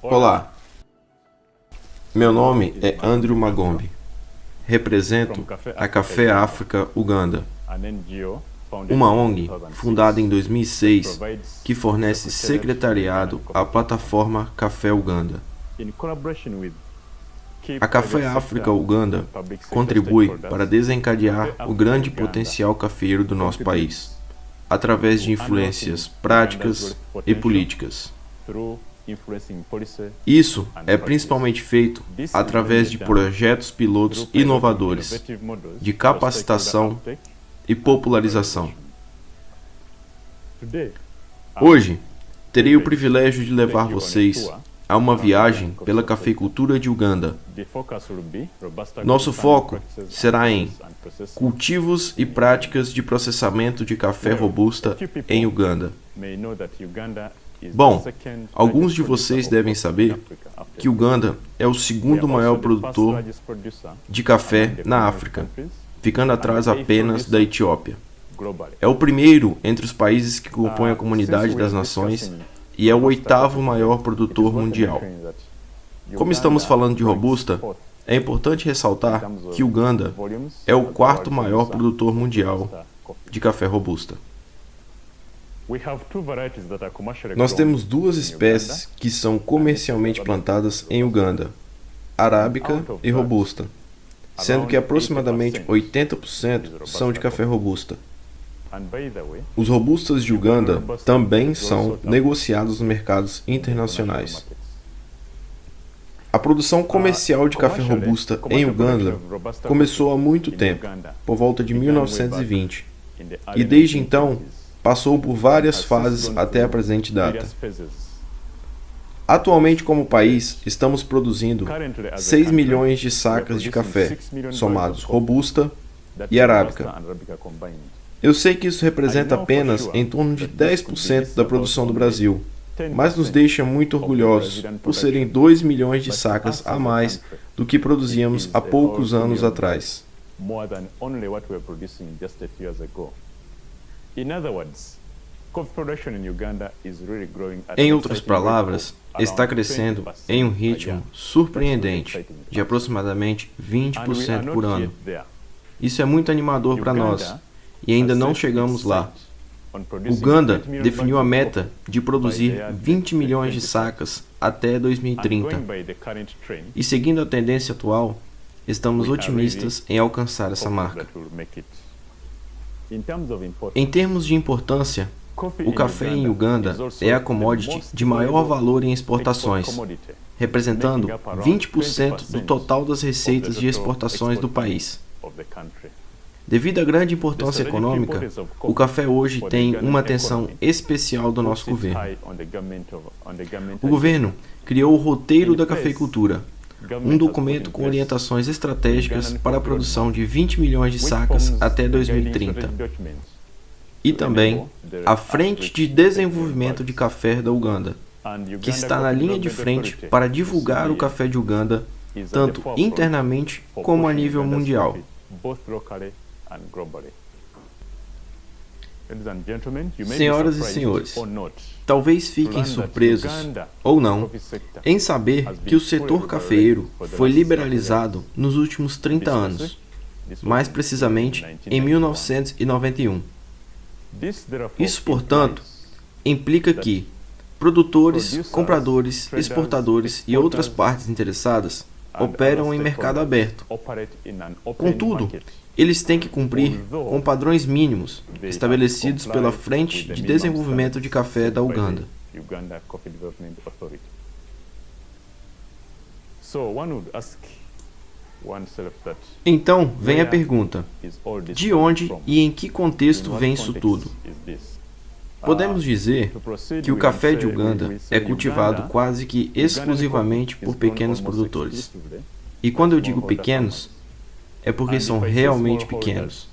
Olá, meu nome é Andrew Magombe. Represento a Café África Uganda, uma ONG fundada em 2006 que fornece secretariado à plataforma Café Uganda. A Café África Uganda contribui para desencadear o grande potencial cafeeiro do nosso país, através de influências práticas e políticas. Isso é principalmente feito através de projetos pilotos inovadores, de capacitação e popularização. Hoje, terei o privilégio de levar vocês a uma viagem pela cafeicultura de Uganda. Nosso foco será em cultivos e práticas de processamento de café robusta em Uganda. Bom, alguns de vocês devem saber que Uganda é o segundo maior produtor de café na África, ficando atrás apenas da Etiópia. É o primeiro entre os países que compõem a Comunidade das Nações e é o oitavo maior produtor mundial. Como estamos falando de robusta, é importante ressaltar que Uganda é o quarto maior produtor mundial de café robusta. Nós temos duas espécies que são comercialmente plantadas em Uganda, arábica e robusta, sendo que aproximadamente 80% são de café robusta. Os robustas de Uganda também são negociados nos mercados internacionais. A produção comercial de café robusta em Uganda começou há muito tempo, por volta de 1920, e desde então passou por várias fases até a presente data. Atualmente, como país, estamos produzindo 6 milhões de sacas de café, somados robusta e arábica. Eu sei que isso representa apenas em torno de 10% da produção do Brasil, mas nos deixa muito orgulhosos por serem 2 milhões de sacas a mais do que produzíamos há poucos anos atrás. Em outras palavras, está crescendo em um ritmo surpreendente, de aproximadamente 20% por ano. Isso é muito animador para nós, e ainda não chegamos lá. Uganda definiu a meta de produzir 20 milhões de sacas até 2030, e seguindo a tendência atual, estamos otimistas em alcançar essa marca. Em termos de importância, o café em Uganda é a commodity de maior valor em exportações, representando 20% do total das receitas de exportações do país. Devido à grande importância econômica, o café hoje tem uma atenção especial do nosso governo. O governo criou o Roteiro da Cafeicultura, um documento com orientações estratégicas para a produção de 20 milhões de sacas até 2030. E também a Frente de Desenvolvimento de Café da Uganda, que está na linha de frente para divulgar o café de Uganda, tanto internamente como a nível mundial. Senhoras e senhores, talvez fiquem surpresos, ou não, em saber que o setor cafeeiro foi liberalizado nos últimos 30 anos, mais precisamente em 1991. Isso, portanto, implica que produtores, compradores, exportadores e outras partes interessadas operam em mercado aberto. Contudo, eles têm que cumprir com padrões mínimos estabelecidos pela Frente de Desenvolvimento de Café da Uganda. Então, vem a pergunta: de onde e em que contexto vem isso tudo? Podemos dizer que o café de Uganda é cultivado quase que exclusivamente por pequenos produtores. E quando eu digo pequenos, é porque são realmente pequenos.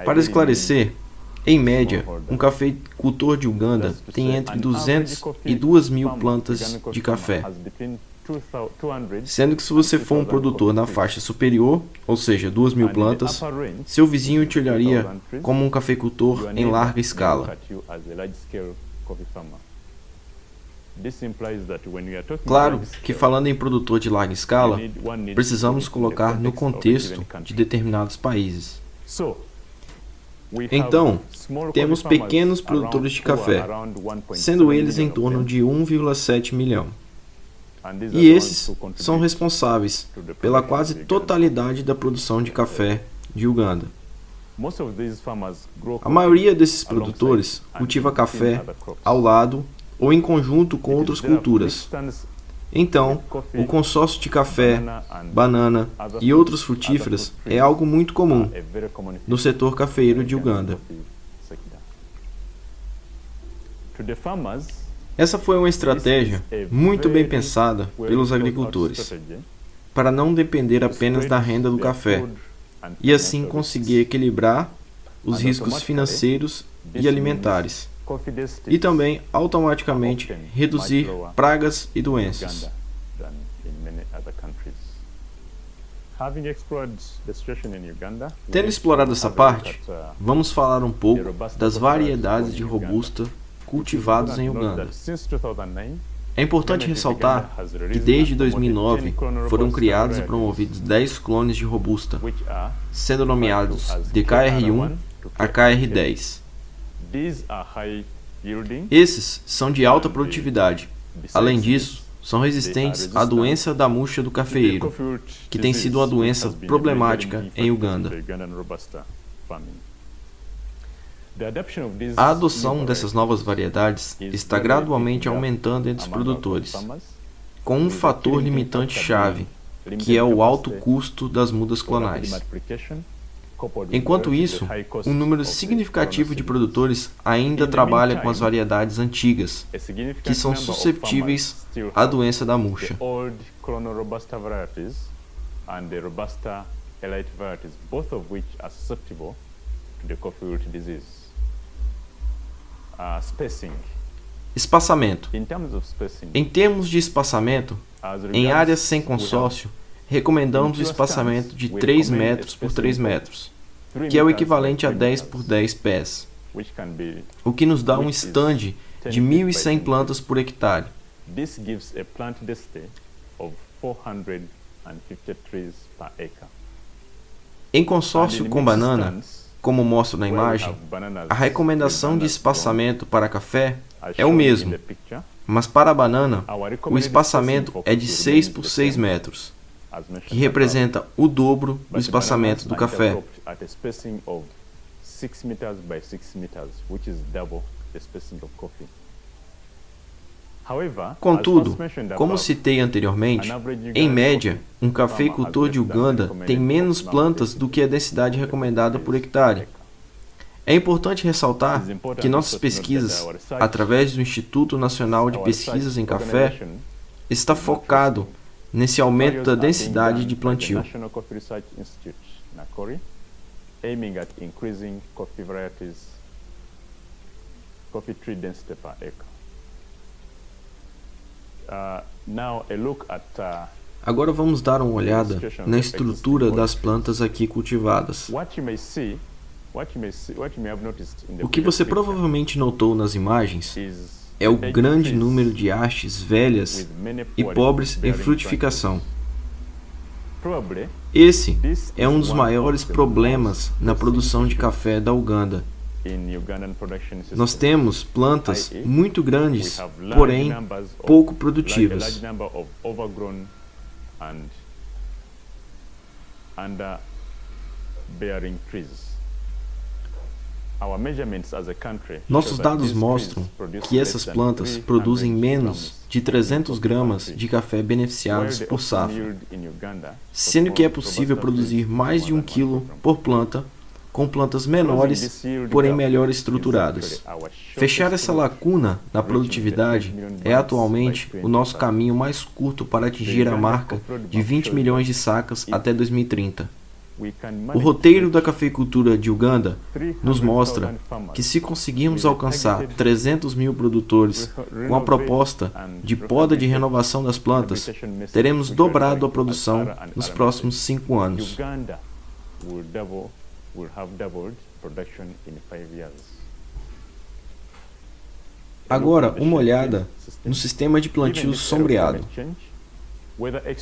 Para esclarecer, em média, um cafeicultor de Uganda tem entre 200 e 2.000 plantas de café, sendo que se você for um produtor na faixa superior, ou seja, 2.000 plantas, seu vizinho te olharia como um cafeicultor em larga escala. Claro que, falando em produtor de larga escala, precisamos colocar no contexto de determinados países. Então, temos pequenos produtores de café, sendo eles em torno de 1,7 milhão. E esses são responsáveis pela quase totalidade da produção de café de Uganda. A maioria desses produtores cultiva café ao lado ou em conjunto com outras culturas. Então, o consórcio de café, banana e outras frutíferas é algo muito comum no setor cafeeiro de Uganda. Essa foi uma estratégia muito bem pensada pelos agricultores, para não depender apenas da renda do café, e assim conseguir equilibrar os riscos financeiros e alimentares, e também automaticamente reduzir pragas e doenças. Tendo explorado essa parte, vamos falar um pouco das variedades de Robusta cultivadas em Uganda. É importante ressaltar que desde 2009 foram criados e promovidos 10 clones de Robusta, sendo nomeados de KR1 a KR10. Esses são de alta produtividade. Além disso, são resistentes à doença da murcha do cafeeiro, que tem sido uma doença problemática em Uganda. A adoção dessas novas variedades está gradualmente aumentando entre os produtores, com um fator limitante-chave, que é o alto custo das mudas clonais. Enquanto isso, um número significativo de produtores ainda trabalha com as variedades antigas, que são susceptíveis à doença da murcha. Espaçamento. Em termos de espaçamento, em áreas sem consórcio, recomendamos o espaçamento de 3 metros por 3 metros, que é o equivalente a 10 por 10 pés, o que nos dá um stand de 1.100 plantas por hectare. Em consórcio com banana, como mostro na imagem, a recomendação de espaçamento para café é o mesmo, mas para a banana, o espaçamento é de 6 por 6 metros, que representa o dobro do espaçamento do café. Contudo, como citei anteriormente, em média, um cafeicultor de Uganda tem menos plantas do que a densidade recomendada por hectare. É importante ressaltar que nossas pesquisas, através do Instituto Nacional de Pesquisas em Café, está focado nesse aumento da densidade de plantio. Agora vamos dar uma olhada na estrutura das plantas aqui cultivadas. O que você provavelmente notou nas imagens é o grande número de hastes velhas e pobres em frutificação. Esse é um dos maiores problemas na produção de café da Uganda. Nós temos plantas muito grandes, porém pouco produtivas. Nossos dados mostram que essas plantas produzem menos de 300 gramas de café beneficiados por safra, sendo que é possível produzir mais de 1 quilo por planta com plantas menores, porém melhor estruturadas. Fechar essa lacuna na produtividade é atualmente o nosso caminho mais curto para atingir a marca de 20 milhões de sacas até 2030. O roteiro da cafeicultura de Uganda nos mostra que, se conseguirmos alcançar 300 mil produtores com a proposta de poda de renovação das plantas, teremos dobrado a produção nos próximos 5 anos. Agora, uma olhada no sistema de plantio sombreado.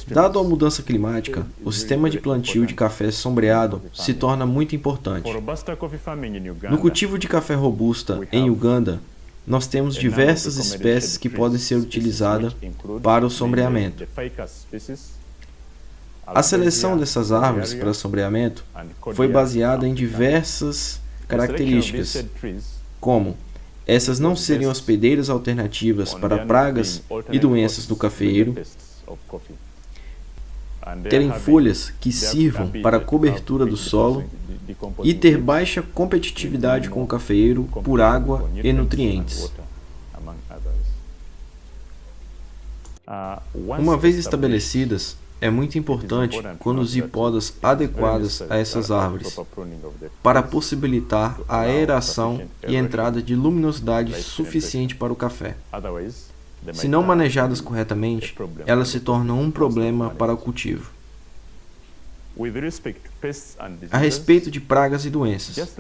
Dado a mudança climática, o sistema de plantio de café sombreado se torna muito importante. No cultivo de café robusta em Uganda, nós temos diversas espécies que podem ser utilizadas para o sombreamento. A seleção dessas árvores para sombreamento foi baseada em diversas características, como essas não serem hospedeiras alternativas para pragas e doenças do cafeeiro, terem folhas que sirvam para a cobertura do solo e ter baixa competitividade com o cafeeiro por água e nutrientes. Uma vez estabelecidas, é muito importante conduzir podas adequadas a essas árvores para possibilitar a aeração e entrada de luminosidade suficiente para o café. Se não manejadas corretamente, elas se tornam um problema para o cultivo. A respeito de pragas e doenças,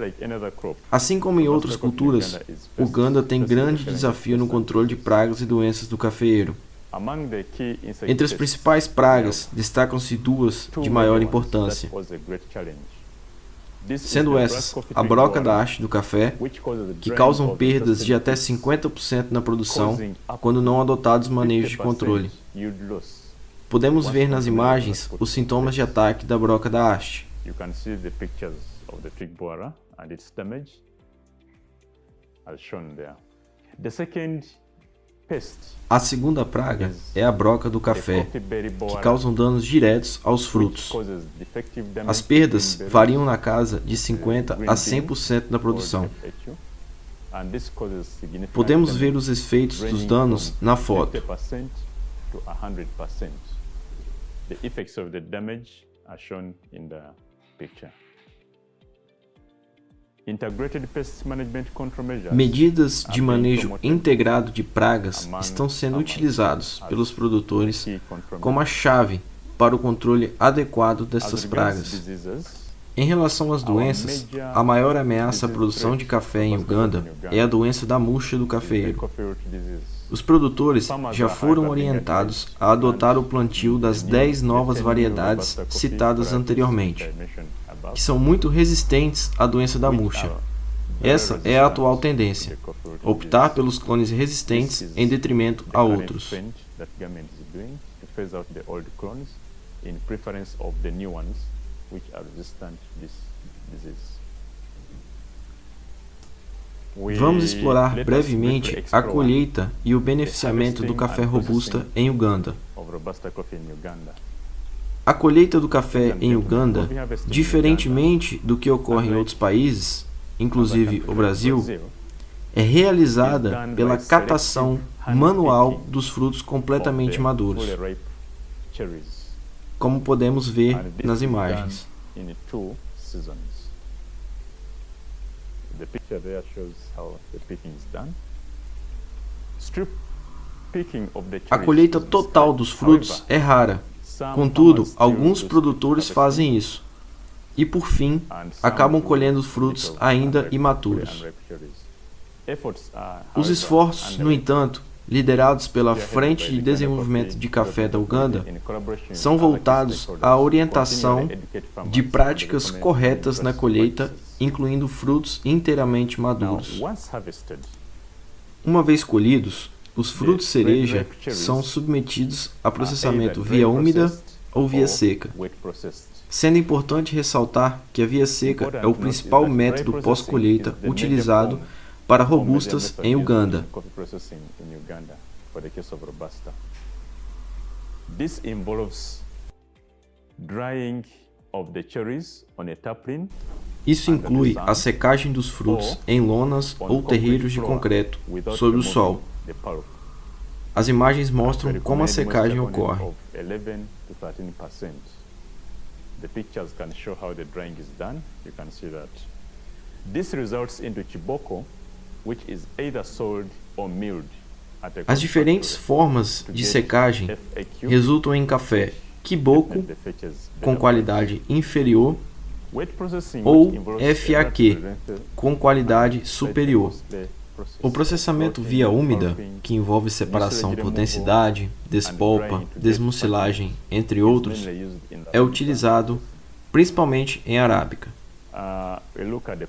assim como em outras culturas, Uganda tem grande desafio no controle de pragas e doenças do cafeeiro. Entre as principais pragas, destacam-se duas de maior importância, sendo essas a broca da haste do café, que causam perdas de até 50% na produção quando não adotados manejos de controle. Podemos ver nas imagens os sintomas de ataque da broca da haste. A segunda praga é a broca do café, que causam danos diretos aos frutos. As perdas variam na casa de 50% a 100% da produção. Podemos ver os efeitos dos danos na foto. Medidas de manejo integrado de pragas estão sendo utilizadas pelos produtores como a chave para o controle adequado dessas pragas. Em relação às doenças, a maior ameaça à produção de café em Uganda é a doença da murcha do cafeeiro. Os produtores já foram orientados a adotar o plantio das 10 novas variedades citadas anteriormente, que são muito resistentes à doença da murcha. Essa é a atual tendência, optar pelos clones resistentes em detrimento a outros. Vamos explorar brevemente a colheita e o beneficiamento do café robusta em Uganda. A colheita do café em Uganda, diferentemente do que ocorre em outros países, inclusive o Brasil, é realizada pela catação manual dos frutos completamente maduros, como podemos ver nas imagens. A colheita total dos frutos é rara. Contudo, alguns produtores fazem isso e, por fim, acabam colhendo frutos ainda imaturos. Os esforços, no entanto, liderados pela Frente de Desenvolvimento de Café da Uganda, são voltados à orientação de práticas corretas na colheita, incluindo frutos inteiramente maduros. Uma vez colhidos, os frutos cereja são submetidos a processamento via úmida ou via seca, sendo importante ressaltar que a via seca é o principal método pós-colheita utilizado para robustas em Uganda. Isso inclui a secagem dos frutos em lonas ou terreiros de concreto sob o sol. As imagens mostram como a secagem ocorre. As diferentes formas de secagem resultam em café Kiboko com qualidade inferior ou FAQ com qualidade superior. O processamento via úmida, que envolve separação por densidade, despolpa, desmucilagem, entre outros, é utilizado principalmente em arábica.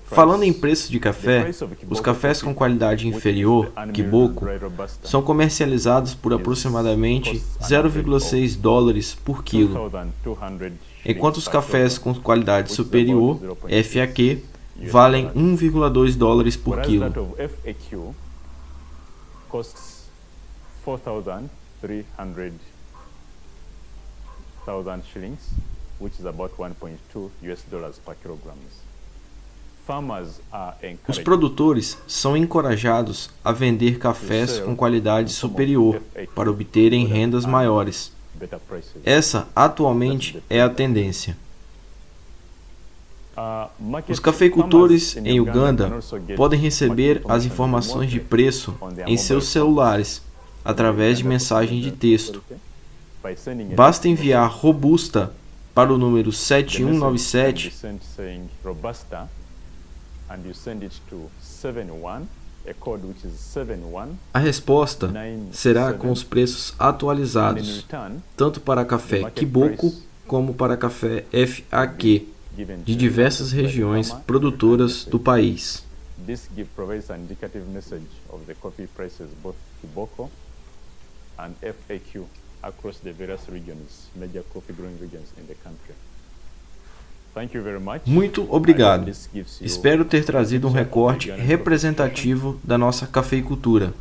Falando em preço de café, os cafés com qualidade inferior, Kiboko, são comercializados por aproximadamente 0,6 dólares por quilo, enquanto os cafés com qualidade superior, FAQ, valem 1,2 dólares por quilo. Which is about 1.2 US dollars per kilogram. Os produtores são encorajados a vender cafés com qualidade superior para obterem rendas maiores. Essa, atualmente, é a tendência. Os cafeicultores em Uganda podem receber as informações de preço em seus celulares através de mensagem de texto. Basta enviar Robusta para o número 7197 a resposta será com os preços atualizados, tanto para café Kiboko como para café FAQ, de diversas regiões produtoras do país. Across the various regions, major coffee growing regions in the country. Thank you very much. Muito obrigado. Espero ter trazido um recorte representativo da nossa cafeicultura.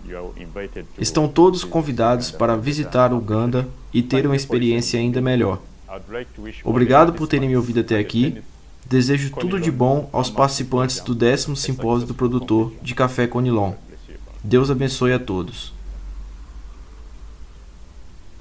Estão todos convidados para visitar Uganda e ter uma experiência ainda melhor. Obrigado por terem me ouvido até aqui. Desejo tudo de bom aos participantes do 10º Simpósio do Produtor de Café Conilon. Deus abençoe a todos.